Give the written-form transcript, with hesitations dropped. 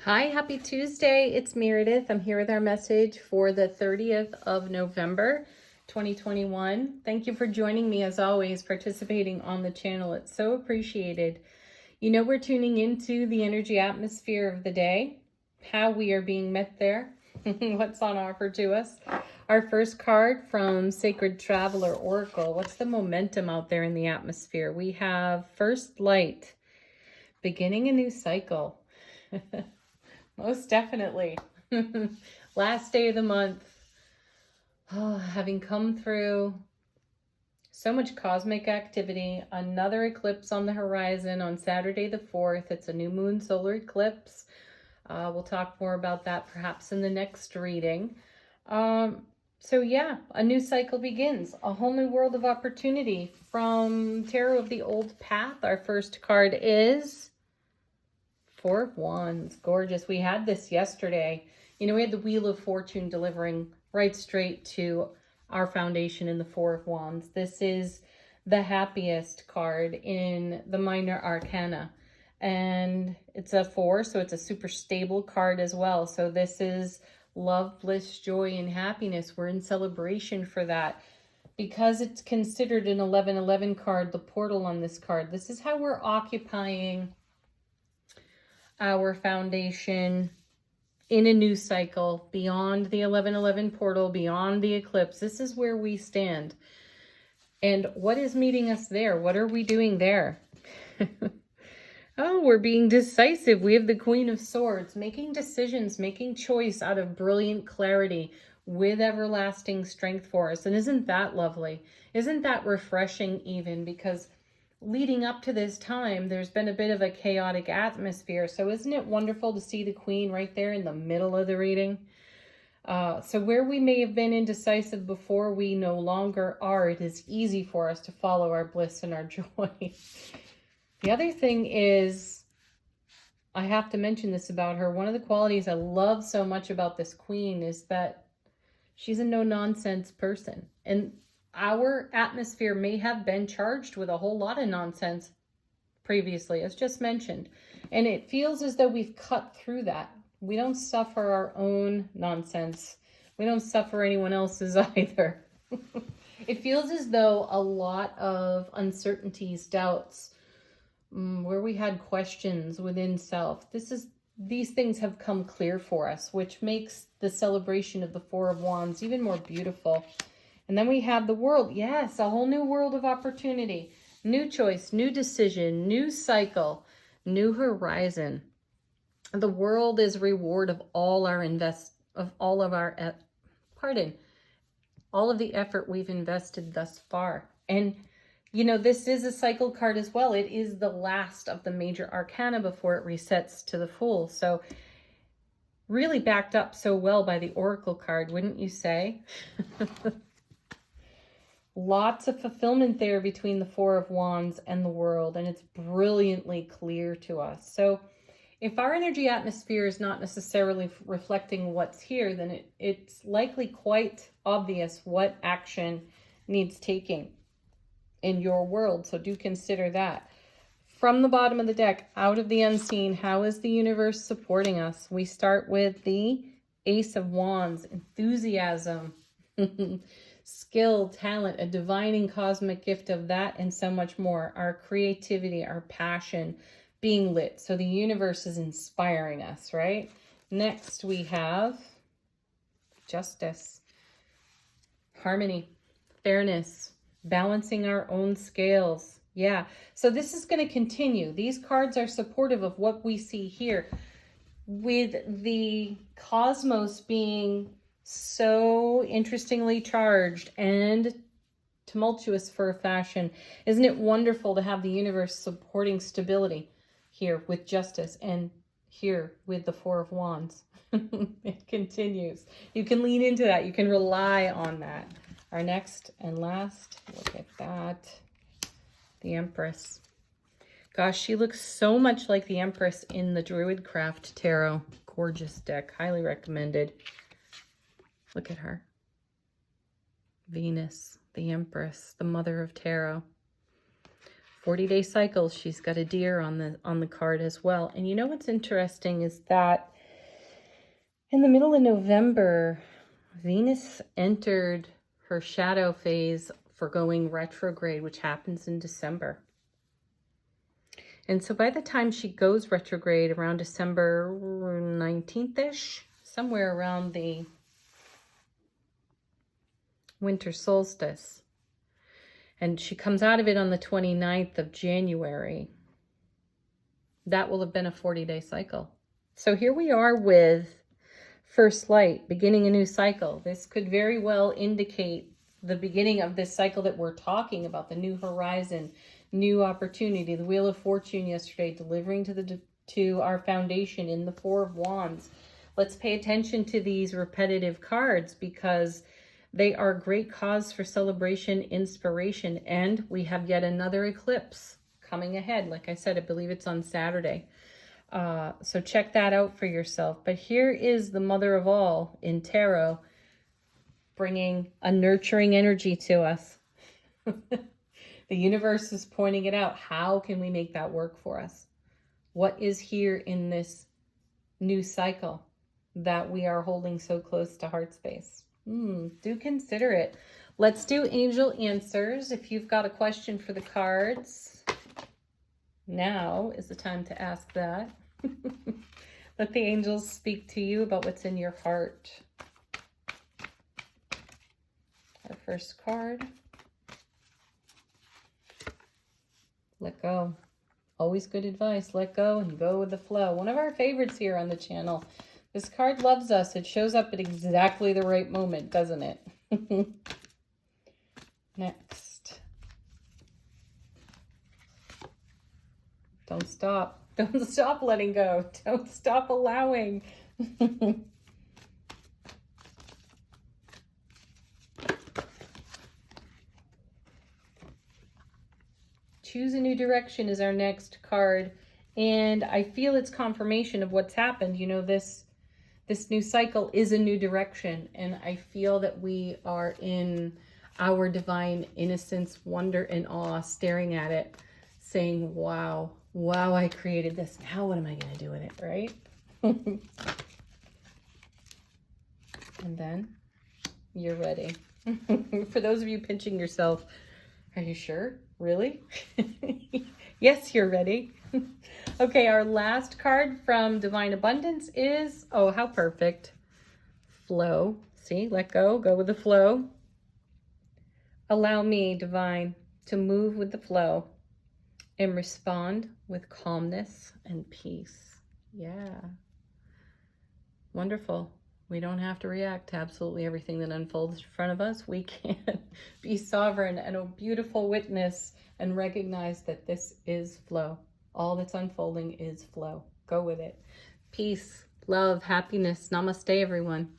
Hi, happy Tuesday. It's Meredith. I'm here with our message for the 30th of November, 2021. Thank you for joining me, as always, participating on the channel. It's so appreciated. You know, we're tuning into the energy atmosphere of the day, how we are being met there, what's on offer to us. Our first card from Sacred Traveler Oracle. What's the momentum out there in the atmosphere? We have First Light, beginning a new cycle. Most definitely. Last day of the month. Oh, having come through so much cosmic activity. Another eclipse on the horizon on Saturday the 4th. It's a new moon solar eclipse. We'll talk more about that perhaps in the next reading. So yeah, a new cycle begins. A whole new world of opportunity. From Tarot of the Old Path, our first card is Four of Wands. Gorgeous. We had this yesterday. You know, we had the Wheel of Fortune delivering right straight to our foundation in the Four of Wands. This is the happiest card in the minor arcana. And it's a 4, so it's a super stable card as well. So this is love, bliss, joy, and happiness. We're in celebration for that. Because it's considered an 1111 card, the portal on this card, this is how we're occupying our foundation in a new cycle beyond the 1111 portal, beyond the eclipse. This is where we stand. And what is meeting us there? What are we doing there? Oh, we're being decisive. We have the Queen of Swords, making decisions, making choice out of brilliant clarity with everlasting strength for us. And isn't that lovely? Isn't that refreshing even? Because leading up to this time, there's been a bit of a chaotic atmosphere. So isn't it wonderful to see the Queen right there in the middle of the reading? So where we may have been indecisive before, we no longer are. It is easy for us to follow our bliss and our joy. The other thing is, I have to mention this about her. One of the qualities I love so much about this Queen is that she's a no-nonsense person. And our atmosphere may have been charged with a whole lot of nonsense previously, as just mentioned. And it feels as though we've cut through that. We don't suffer our own nonsense. We don't suffer anyone else's either. It feels as though a lot of uncertainties, doubts, where we had questions within self, these things have come clear for us, which makes the celebration of the Four of Wands even more beautiful. And then we have the world. Yes, a whole new world of opportunity. New choice, new decision, new cycle, new horizon. The world is reward of all of the effort we've invested thus far. And, you know, this is a cycle card as well. It is the last of the major arcana before it resets to the Fool. So really backed up so well by the Oracle card, wouldn't you say? Lots of fulfillment there between the Four of Wands and the world, and it's brilliantly clear to us. So if our energy atmosphere is not necessarily reflecting what's here, then it's likely quite obvious what action needs taking in your world. So do consider that. From the bottom of the deck, out of the unseen, how is the universe supporting us? We start with the Ace of Wands, enthusiasm, skill, talent, a divine and cosmic gift of that, and so much more. Our creativity, our passion being lit. So the universe is inspiring us, right? Next, we have justice, harmony, fairness, balancing our own scales. Yeah, so this is going to continue. These cards are supportive of what we see here, with the cosmos being so interestingly charged and tumultuous for a fashion. Isn't it wonderful to have the universe supporting stability here with justice, and here with the Four of Wands? It continues. You can lean into that. You can rely on that. Our next and last, look at that. The Empress. Gosh, she looks so much like the Empress in the Druidcraft Tarot. Gorgeous deck. Highly recommended. Look at her. Venus, the Empress, the mother of tarot. 40-day cycles. She's got a deer on the card as well. And you know what's interesting is that In the middle of November, Venus entered her shadow phase for going retrograde, which happens in December. And so by the time she goes retrograde around December 19th-ish, somewhere around the winter solstice, and she comes out of it on the 29th of January, that will have been a 40-day cycle. So here we are with first light, beginning a new cycle. This could very well indicate the beginning of this cycle that we're talking about, the new horizon, new opportunity, the Wheel of Fortune yesterday, delivering to our foundation in the Four of Wands. Let's pay attention to these repetitive cards because they are great cause for celebration, inspiration, and we have yet another eclipse coming ahead. Like I said, I believe it's on Saturday. So check that out for yourself. But here is the mother of all in tarot, bringing a nurturing energy to us. The universe is pointing it out. How can we make that work for us? What is here in this new cycle that we are holding so close to heart space? Do consider it. Let's do angel answers. If you've got a question for the cards, now is the time to ask that. Let the angels speak to you about what's in your heart. Our first card. Let go. Always good advice. Let go and go with the flow. One of our favorites here on the channel. This card loves us. It shows up at exactly the right moment, doesn't it? Next. Don't stop. Don't stop letting go. Don't stop allowing. Choose a new direction is our next card. And I feel it's confirmation of what's happened. You know, this new cycle is a new direction. And I feel that we are in our divine innocence, wonder, and awe, staring at it, saying, wow, I created this. Now what am I going to do with it, right? And then you're ready. For those of you pinching yourself, are you sure? Really? Yes, you're ready. Okay, our last card from Divine Abundance is, oh, how perfect. Flow. See, let go, go with the flow. Allow me, Divine, to move with the flow and respond with calmness and peace. Yeah. Wonderful. We don't have to react to absolutely everything that unfolds in front of us. We can be sovereign and a beautiful witness and recognize that this is flow. All that's unfolding is flow. Go with it. Peace, love, happiness. Namaste, everyone.